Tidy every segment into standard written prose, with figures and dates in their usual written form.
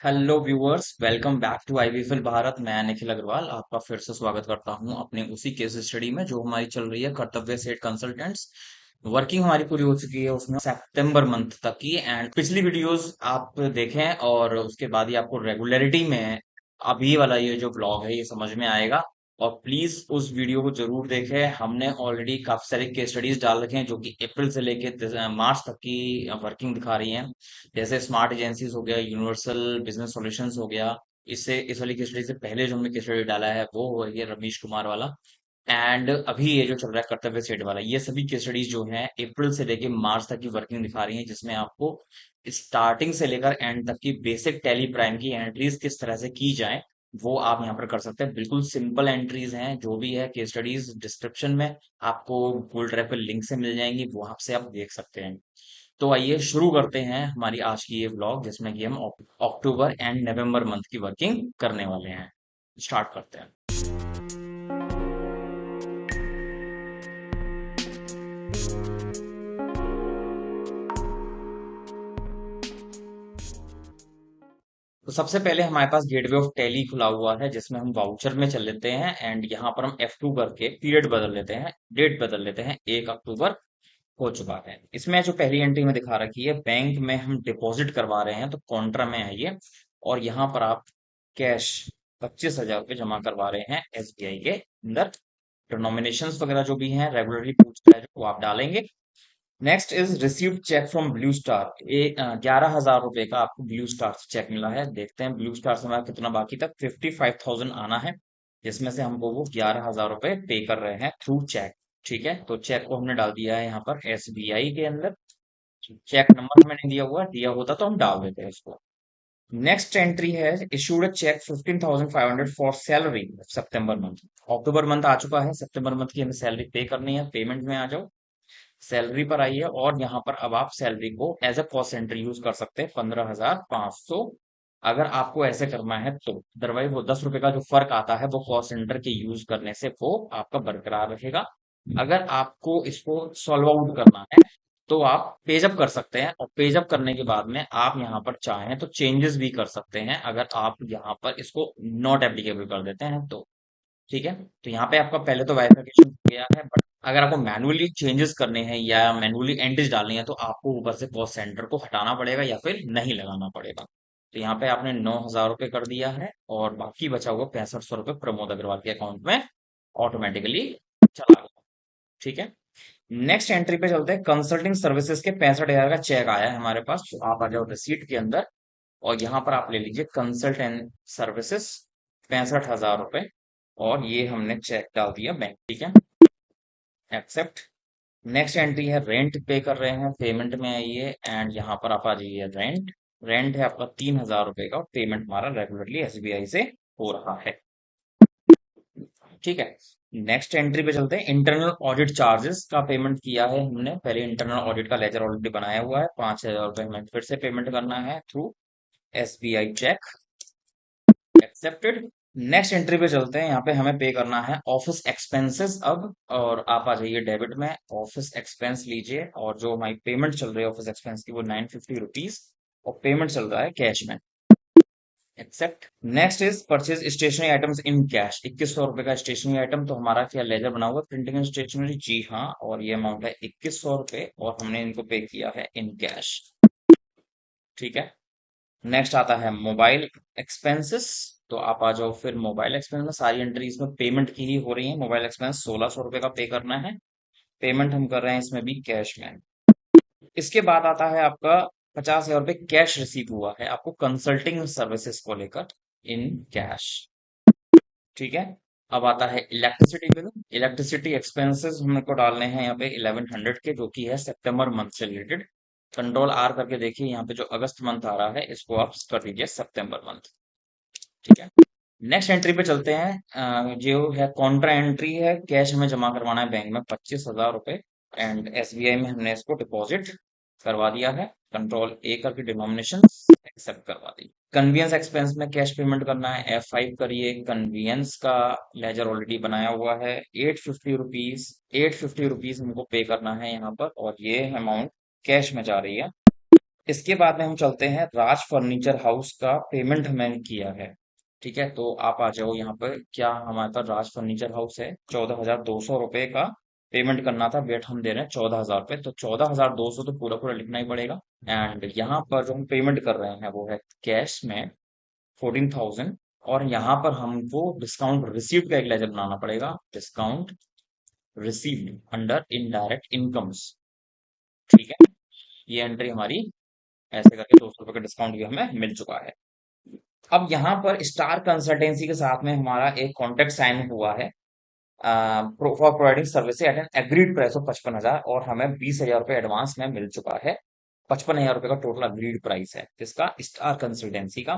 Hello viewers, welcome back to IVFL Bharat. मैं निखिल अग्रवाल आपका फिर से स्वागत करता हूं अपने उसी केस स्टडी में जो हमारी चल रही है कर्तव्य सेठ कंसल्टेंट्स। वर्किंग हमारी पूरी हो चुकी है उसमें सितंबर मंथ तक की। एंड पिछली वीडियोस आप देखें और उसके बाद ही आपको रेगुलरिटी में अभी वाला ये जो ब्लॉग है ये समझ में आएगा। और प्लीज उस वीडियो को जरूर देखें। हमने ऑलरेडी काफी सारी केस स्टडीज डाल रखे हैं जो कि अप्रैल से लेके मार्च तक की वर्किंग दिखा रही हैं। जैसे स्मार्ट एजेंसीज हो गया, यूनिवर्सल बिजनेस सॉल्यूशंस हो गया। इससे इस वाली केस स्टडी से पहले जो हमने केस स्टडी डाला है वो हो ये रमेश कुमार वाला। एंड अभी ये जो चल रहा है कर्तव्य सेठ वाला, ये सभी केस स्टडीज जो हैं अप्रैल से लेके मार्च तक की वर्किंग दिखा रही हैं, जिसमें आपको स्टार्टिंग से लेकर एंड तक की बेसिक टैली प्राइम की एंट्रीज किस तरह से की जाए वो आप यहाँ पर कर सकते हैं। बिल्कुल सिंपल एंट्रीज हैं। जो भी है केस स्टडीज डिस्क्रिप्शन में आपको गूगल ड्राइव पर लिंक से मिल जाएंगी, वहां से आप देख सकते हैं। तो आइए शुरू करते हैं हमारी आज की ये व्लॉग, जिसमें कि हम अक्टूबर एंड नवंबर मंथ की वर्किंग करने वाले हैं। स्टार्ट करते हैं। तो सबसे पहले हमारे पास गेटवे ऑफ टैली खुला हुआ है, जिसमें हम वाउचर में चल लेते हैं। एंड यहाँ पर हम F2 करके पीरियड बदल लेते हैं, डेट बदल लेते हैं। 1 अक्टूबर हो चुका है। इसमें जो पहली एंट्री में दिखा रखी है, बैंक में हम डिपॉजिट करवा रहे हैं, तो कॉन्ट्रा में है ये। और यहाँ पर आप कैश 25,000 रुपये जमा करवा रहे हैं SBI के अंदर। डिनोमिनेशंस वगैरह जो भी हैं रेगुलरली पूछता है वो आप डालेंगे। Next is received cheque from Blue Star. 11,000 रुपए का आपको ब्लू स्टार से चेक मिला है। देखते हैं ब्लू स्टार से हमारा कितना बाकी तक। 55,000 आना है, जिसमें से हमको वो 11,000 रुपए पे कर रहे हैं थ्रू चेक। ठीक है, तो चेक को हमने डाल दिया है यहाँ पर SBI के अंदर। चेक नंबर हमें नहीं दिया हुआ, दिया होता तो हम डाल देते हैं इसको। नेक्स्ट एंट्री है issued a cheque 15,500 for salary September month. अक्टूबर मंथ आ चुका है, सितंबर मंथ की हमें सैलरी पे करनी है। पेमेंट में आ जाओ, सैलरी पर आइए और यहाँ पर अब आप सैलरी को as a cost centre use कर सकते हैं, 15,500। अगर आपको ऐसे करना है तो। अदरवाइज वो 10 रुपए का जो फर्क आता है वो कॉस्ट सेंटर के यूज करने से वो आपका बरकरार रहेगा। अगर आपको इसको सॉल्व आउट करना है तो आप पेजअप कर सकते हैं, और पेजअप करने के बाद में आप यहाँ पर चाहें तो चेंजेस भी कर सकते हैं, अगर आप यहाँ पर इसको नॉट एप्लीकेबल कर देते हैं तो। ठीक है, तो यहाँ पे आपका पहले तो वेरिफिकेशन हो गया है, बट अगर आपको मैनुअली चेंजेस करने हैं या मैनुअली एंट्रीज डालनी है तो आपको ऊपर से कॉस्ट सेंटर को हटाना पड़ेगा या फिर नहीं लगाना पड़ेगा। तो यहाँ पे आपने 9,000 रुपये कर दिया है, और बाकी बचा हुआ 6500 रुपये प्रमोद अग्रवाल के अकाउंट में ऑटोमेटिकली चला गया। ठीक है, नेक्स्ट एंट्री पे चलते हैं। कंसल्टिंग सर्विसेज के 65,000 का चेक आया है हमारे पास, तो आप आ जाओ रिसीट के अंदर। और यहाँ पर आप ले लीजिए कंसल्टेंट सर्विसेज 65,000 रुपए, और ये हमने चेक डाल दिया बैंक। ठीक है, एक्सेप्ट। नेक्स्ट एंट्री है रेंट पे कर रहे हैं, पेमेंट में आइए एंड यहाँ पर आप आ जाइए रेंट। रेंट है आपका 3,000 रुपए का, और पेमेंट हमारा रेगुलरली SBI से हो रहा है। ठीक है, नेक्स्ट एंट्री पे चलते हैं। इंटरनल ऑडिट चार्जेस का पेमेंट किया है हमने पहले, इंटरनल ऑडिट का लेजर ऑलरेडी बनाया हुआ है। 5,000 रुपए हमें फिर से पेमेंट करना है through SBI cheque, accepted. Next entry पे चलते हैं। यहाँ पे हमें पे करना है ऑफिस एक्सपेंसेस अब, और आप आ जाइए डेबिट में, ऑफिस एक्सपेंस लीजिए। और जो हमारी पेमेंट चल रही है ऑफिस एक्सपेंस की वो 950 रुपीज, और पेमेंट चल रहा है कैश में, accept. Next is purchase stationery items in cash. 2,100 रुपए का स्टेशनरी आइटम, तो हमारा क्या लेजर बना हुआ है प्रिंटिंग एंड स्टेशनरी, जी हाँ, और ये अमाउंट है 2,100 रुपए, और हमने इनको पे किया है इन कैश। ठीक है, नेक्स्ट आता है मोबाइल एक्सपेंसेस। तो आप आ जाओ फिर मोबाइल एक्सपेंस में, सारी एंट्रीज में पेमेंट की ही हो रही है। मोबाइल एक्सपेंस 1,600 रुपए का पे करना है, पेमेंट हम कर रहे हैं इसमें भी कैश में। इसके बाद आता है आपका 50,000 रुपये कैश रिसीव हुआ है आपको कंसल्टिंग सर्विसेज को लेकर इन कैश। ठीक है, अब आता है इलेक्ट्रिसिटी बिल। इलेक्ट्रिसिटी एक्सपेंसेस हमको डालने हैं यहाँ पे 1,100 के, जो कि है सितंबर मंथ से रिलेटेड। कंट्रोल R करके देखिए, यहाँ पे जो अगस्त मंथ आ रहा है इसको आप कर दीजिए सितंबर मंथ। ठीक है, नेक्स्ट एंट्री पे चलते हैं। जो है कॉन्ट्रा एंट्री है, कैश हमें जमा करवाना है बैंक में 25,000 रुपए, एंड SBI में हमने इसको डिपॉजिट करवा दिया है। कंट्रोल A करके डिनोमिनेशन एक्सेप्ट करवा दी। कन्वीनियंस एक्सपेंस में कैश पेमेंट करना है, F5 करिए। कन्वीनियंस का लेजर ऑलरेडी बनाया हुआ है, 850 रुपीज। 850 रुपीज हमको पे करना है यहाँ पर, और ये अमाउंट कैश में जा रही है। इसके बाद में हम चलते हैं, राज फर्नीचर हाउस का पेमेंट हमें किया है। ठीक है, तो आप आ जाओ यहाँ पर। क्या हमारे पास राज फर्नीचर हाउस है, 14,200 रुपए का पेमेंट करना था, वेट हम दे रहे हैं 14,000 रुपए, तो 14,200 तो पूरा पूरा लिखना ही पड़ेगा। एंड यहाँ पर जो हम पेमेंट कर रहे हैं वो है कैश में 14,000। और यहाँ पर हमको डिस्काउंट रिसीव्ड का एक लेजर बनाना पड़ेगा, discount received under indirect incomes. ठीक है, ये एंट्री हमारी ऐसे करके 200 रुपए का डिस्काउंट भी हमें मिल चुका है। अब यहाँ पर स्टार कंसल्टेंसी के साथ में हमारा एक कॉन्ट्रैक्ट साइन हुआ है for providing service eight N agreed price of 55,000, और हमें 20,000 रुपए एडवांस में मिल चुका है। 55,000 रुपए का टोटल अग्रीड प्राइस है किसका, स्टार कंसल्टेंसी का।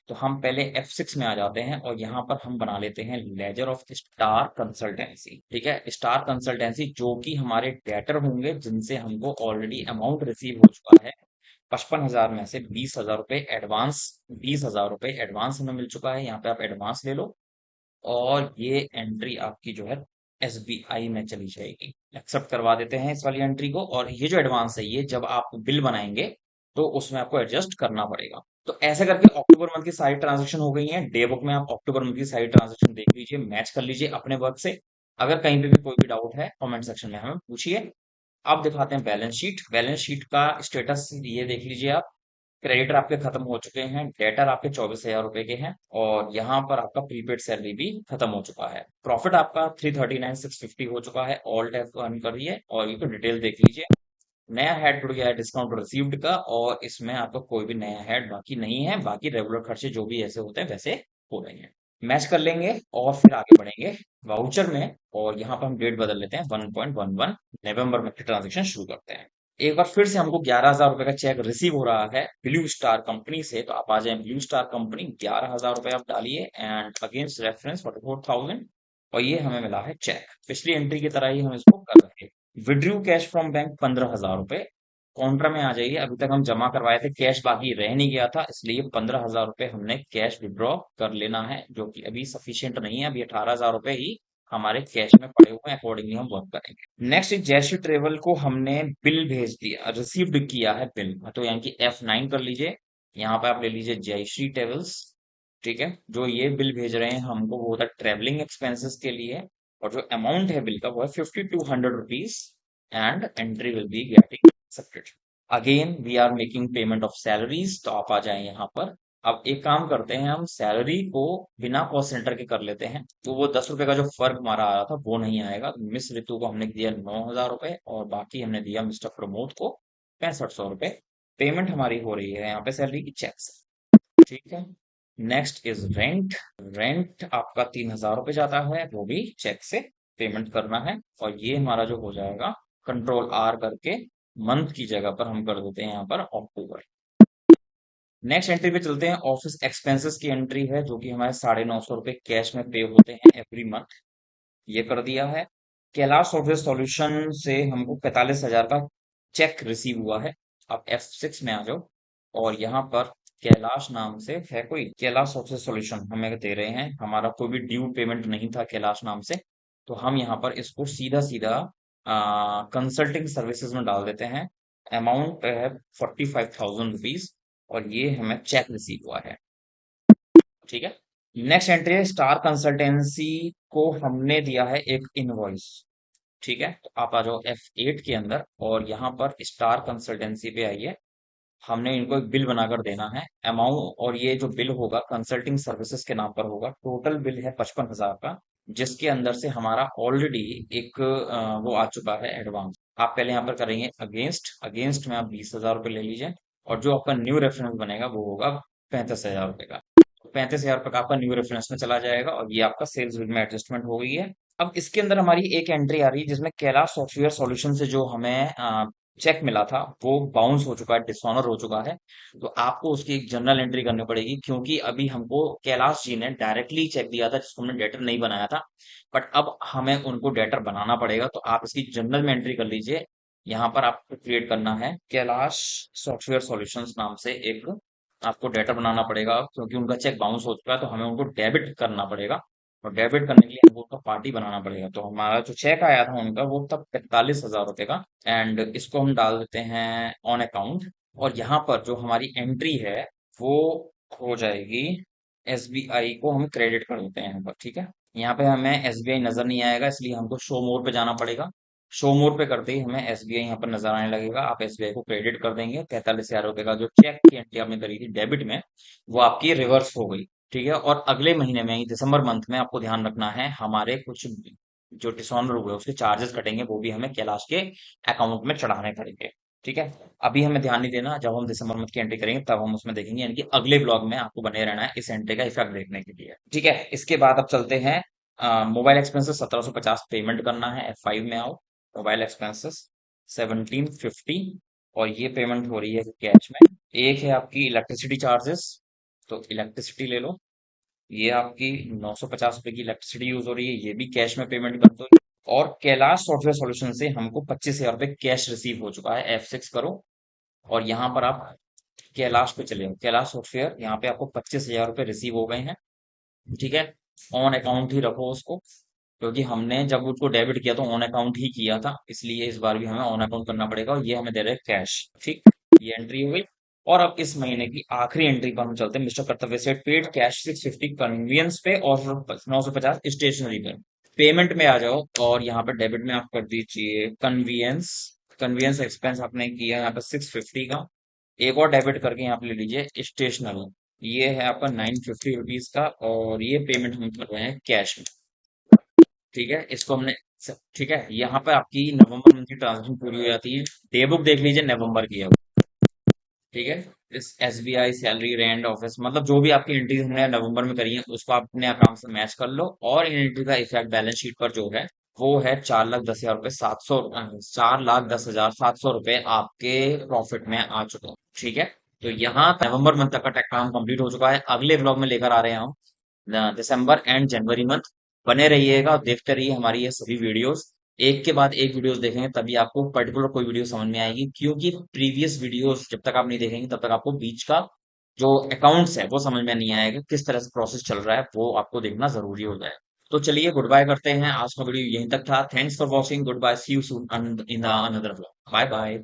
तो हम पहले F6 में आ जाते हैं और यहाँ पर हम बना लेते हैं लेजर ऑफ स्टार कंसल्टेंसी। ठीक है, स्टार कंसल्टेंसी जो कि हमारे डेटर होंगे जिनसे हमको ऑलरेडी अमाउंट रिसीव हो चुका है। 55,000 में से 20,000 रुपए एडवांस, 20,000 रुपए एडवांस हमें मिल चुका है, यहाँ पे आप एडवांस ले लो। और ये एंट्री आपकी जो है SBI में चली जाएगी। एक्सेप्ट करवा देते हैं इस वाली एंट्री को। और ये जो एडवांस है ये जब आप बिल बनाएंगे तो उसमें आपको एडजस्ट करना पड़ेगा। तो ऐसे करके अक्टूबर मंथ की सारी ट्रांजेक्शन हो गई है। डे बुक में आप अक्टूबर मंथ की सारी ट्रांजेक्शन देख लीजिए, मैच कर लीजिए अपने वर्क से। अगर कहीं पे भी कोई भी डाउट है कमेंट सेक्शन में हमें पूछिए। अब दिखाते हैं बैलेंस शीट। बैलेंस शीट का स्टेटस ये देख लीजिए आप। क्रेडिटर आपके खत्म हो चुके हैं, डेटर आपके 24,000 रुपए के हैं, और यहाँ पर आपका प्रीपेड सैलरी भी खत्म हो चुका है। प्रॉफिट आपका 339,650 हो चुका है, ऑल टैक्स अर्न करिए और ये तो डिटेल देख लीजिए। नया हेड जुड़ गया है डिस्काउंट रिसीव्ड का, और इसमें आपका कोई भी नया हेड बाकी नहीं है। बाकी रेगुलर खर्चे जो भी ऐसे होते हैं वैसे हो रहे हैं। मैच कर लेंगे और फिर आगे बढ़ेंगे वाउचर में। और यहाँ पर हम डेट बदल लेते हैं, 1.11 नवंबर में फिर ट्रांजेक्शन शुरू करते हैं। एक बार फिर से हमको 11,000 रुपए का चेक रिसीव हो रहा है ब्लू स्टार कंपनी से, तो आप आ जाए ब्लू स्टार कंपनी, 11,000 रुपए आप डालिए एंड अगेंस्ट रेफरेंस 44,000। और ये हमें मिला है चेक, पिछली एंट्री की तरह ही हम इसको कर रहे हैं। विड्रू कैश फ्रॉम बैंक 15,000 रुपए। काउंटर में आ जाइए, अभी तक हम जमा करवाए थे, कैश बाकी रह नहीं गया था, इसलिए 15,000 रुपए हमने कैश विड्रॉ कर लेना है, जो कि अभी सफिशियंट नहीं है। अभी 18,000 रुपए ही हमारे कैश में पड़े हुए हैं, अकॉर्डिंगली हम वर्क करेंगे। नेक्स्ट जयश्री ट्रेवल को हमने बिल भेज दिया, रिसीव्ड किया है बिल, तो यहाँ की F9 कर लीजिए। यहाँ पे आप ले लीजिए जयश्री ट्रेवल्स। ठीक है, जो ये बिल भेज रहे हैं हमको वो होता है ट्रेवलिंग एक्सपेंसेस के लिए। और जो अमाउंट है बिल का वो है 5,200 rupees, and entry will be getting accepted. Again we are making payment of salaries, तो आप आ जाए यहाँ पर। अब एक काम करते हैं, हम सैलरी को बिना कॉस्ट सेंटर के कर लेते हैं, तो वो 10 रुपए का जो फर्क हमारा आ रहा था वो नहीं आएगा। तो मिस ऋतु को हमने दिया 9,000 रुपए, और बाकी हमने दिया मिस्टर प्रमोद को 6500 रुपए। पेमेंट हमारी हो रही है यहाँ पे सैलरी की चेक से। ठीक है, नेक्स्ट इज रेंट। रेंट आपका 3,000 रुपए जाता है, वो भी चेक से पेमेंट करना है। और ये हमारा जो हो जाएगा, कंट्रोल R करके मंथ की जगह पर हम कर देते हैं यहाँ पर अक्टूबर। नेक्स्ट एंट्री पे चलते हैं, ऑफिस एक्सपेंसेस की एंट्री है, जो कि हमारे 950 रुपए कैश में पे होते हैं एवरी मंथ। ये कर दिया है। कैलाश सॉफ्टवेयर सॉल्यूशन से हमको 45,000 का चेक रिसीव हुआ है। आप F6 में आ जाओ, और यहाँ पर कैलाश नाम से है कोई, कैलाश सॉफ्टवेयर सॉल्यूशन हमें दे रहे हैं, हमारा कोई भी ड्यू पेमेंट नहीं था कैलाश नाम से। तो हम यहाँ पर इसको सीधा सीधा कंसल्टिंग सर्विसेज में डाल देते हैं। अमाउंट है 45,000 रुपीज, और ये हमें चेक रिसीव हुआ है। ठीक है, नेक्स्ट एंट्री है, स्टार कंसल्टेंसी को हमने दिया है एक इनवॉइस। ठीक है, तो आप आ जाओ F8 के अंदर, और यहाँ पर स्टार कंसल्टेंसी पे आइए। हमने इनको एक बिल बनाकर देना है अमाउंट, और ये जो बिल होगा कंसल्टिंग सर्विसेज के नाम पर होगा। टोटल बिल है 55,000 का, जिसके अंदर से हमारा ऑलरेडी एक वो आ चुका है एडवांस। आप पहले यहाँ पर करेंगे अगेंस्ट, अगेंस्ट में आप 20,000 रुपये ले लीजिए, और जो आपका न्यू रेफरेंस बनेगा वो होगा 35,000 रुपये का। 35,000 रुपये का आपका न्यू रेफरेंस में चला जाएगा, और ये आपका सेल्स बिल में एडजस्टमेंट हो गई है। अब इसके अंदर हमारी एक एंट्री आ रही है जिसमें कैलाश सॉफ्टवेयर सॉल्यूशन से जो हमें चेक मिला था वो बाउंस हो चुका है, डिसऑनर हो चुका है। तो आपको उसकी एक जनरल एंट्री करनी पड़ेगी, क्योंकि अभी हमको कैलाश जी ने डायरेक्टली चेक दिया था जिसको हमने डेटर नहीं बनाया था। बट अब हमें उनको डेटर बनाना पड़ेगा, तो आप इसकी जनरल में एंट्री कर लीजिए। यहाँ पर आपको क्रिएट करना है कैलाश सॉफ्टवेयर सॉल्यूशंस नाम से एक, आपको डेटर बनाना पड़ेगा, क्योंकि उनका चेक बाउंस हो चुका है, तो हमें उनको डेबिट करना पड़ेगा। और डेबिट करने के लिए हमको उनका पार्टी बनाना पड़ेगा। तो हमारा जो चेक आया था उनका वो था 45,000 रुपए का, एंड इसको हम डाल देते हैं ऑन अकाउंट। और यहाँ पर जो हमारी एंट्री है वो हो जाएगी, एसबीआई को हम क्रेडिट कर देते हैं यहाँ पर, ठीक है। यहाँ पे हमें एसबीआई नजर नहीं आएगा, इसलिए हमको शो मोड पे जाना पड़ेगा। शो मोड पे करते ही हमें एसबीआई यहाँ पर नजर आने लगेगा। आप एसबीआई को क्रेडिट कर देंगे। 43,000 रुपए का जो चेक की एंट्री आपने करी थी डेबिट में, वो आपकी रिवर्स हो गई, ठीक है। और अगले महीने में, दिसंबर मंथ में, आपको ध्यान रखना है हमारे कुछ जो डिसऑनर हुए उसके चार्जेस कटेंगे, वो भी हमें कैलाश के अकाउंट में चढ़ाने पड़ेंगे, ठीक है। अभी हमें ध्यान नहीं देना, जब हम दिसंबर मंथ की एंट्री करेंगे तब हम उसमें देखेंगे, यानी कि अगले ब्लॉग में आपको बने रहना है इस एंट्री का इफेक्ट देखने के लिए, ठीक है। इसके बाद अब चलते हैं मोबाइल एक्सपेंसेस 1750 पेमेंट करना है। F5 में आओ, मोबाइल एक्सपेंसेस 1750, और ये पेमेंट हो रही है कैश में। एक है आपकी इलेक्ट्रिसिटी चार्जेस, तो इलेक्ट्रिसिटी ले लो। ये आपकी 950 रुपए की इलेक्ट्रिसिटी यूज हो रही है, ये भी कैश में पेमेंट कर दो। और कैलाश सॉफ्टवेयर सॉल्यूशन से हमको 25,000 रुपए कैश रिसीव हो चुका है। F6 करो, और यहाँ पर आप कैलाश पे चले जाओ, कैलाश सॉफ्टवेयर, यहाँ पे आपको 25,000 रुपए रिसीव हो गए हैं, ठीक है। ऑन अकाउंट ही रखो उसको, क्योंकि हमने जब उसको डेबिट किया तो ऑन अकाउंट ही किया था, इसलिए इस बार भी हमें ऑन अकाउंट करना पड़ेगा। और ये हमें दे रहे हैं कैश, ठीक। ये एंट्री हो गई। और अब इस महीने की आखिरी एंट्री पर हम चलते हैं। मिस्टर कर्तव्य सेठ पेड कैश 650 कन्वीनियंस पे और 950 स्टेशनरी पे। पेमेंट में आ जाओ, और यहाँ पे डेबिट में आप कर दीजिए कन्वीनियंस। कन्वीनियंस एक्सपेंस आपने किया यहाँ पे 650 का। एक और डेबिट करके यहाँ पे ले लीजिए स्टेशनरी, ये है आपका 950 रुपीज का, और ये पेमेंट हम कर रहे हैं कैश में, ठीक है। इसको हमने ठीक है, यहाँ पर आपकी नवंबर मंथ की ट्रांजेक्शन पूरी हो जाती है। डे बुक देख लीजिए नवंबर की है, ठीक है। इस एसबीआई सैलरी रेंट ऑफिस, मतलब जो भी आपकी एंट्रीज हमने नवंबर में करी है उसको आप अपने अकाउंट से मैच कर लो, और इन एंट्री का इफेक्ट बैलेंस शीट पर जो है वो है 4,10,000 रुपए 700, 4,10,700 रुपए आपके प्रॉफिट में आ चुके हैं, ठीक है। तो यहाँ नवंबर मंथ तक का टेक काम कंप्लीट हो चुका है। अगले ब्लॉग में लेकर आ रहे हैं हम दिसंबर एंड जनवरी मंथ। बने रहिएगा और देखते रहिए हमारी ये सभी वीडियोस। एक के बाद एक वीडियोस देखेंगे तभी आपको पर्टिकुलर कोई वीडियो समझ में आएगी, क्योंकि प्रीवियस वीडियोस जब तक आप नहीं देखेंगे तब तक आपको बीच का जो अकाउंट्स है वो समझ में नहीं आएगा, किस तरह से प्रोसेस चल रहा है वो आपको देखना जरूरी हो जाए। तो चलिए गुड बाय करते हैं, आज का वीडियो यहीं तक था। Thanks for watching, goodbye, see you soon in the another blog, bye bye.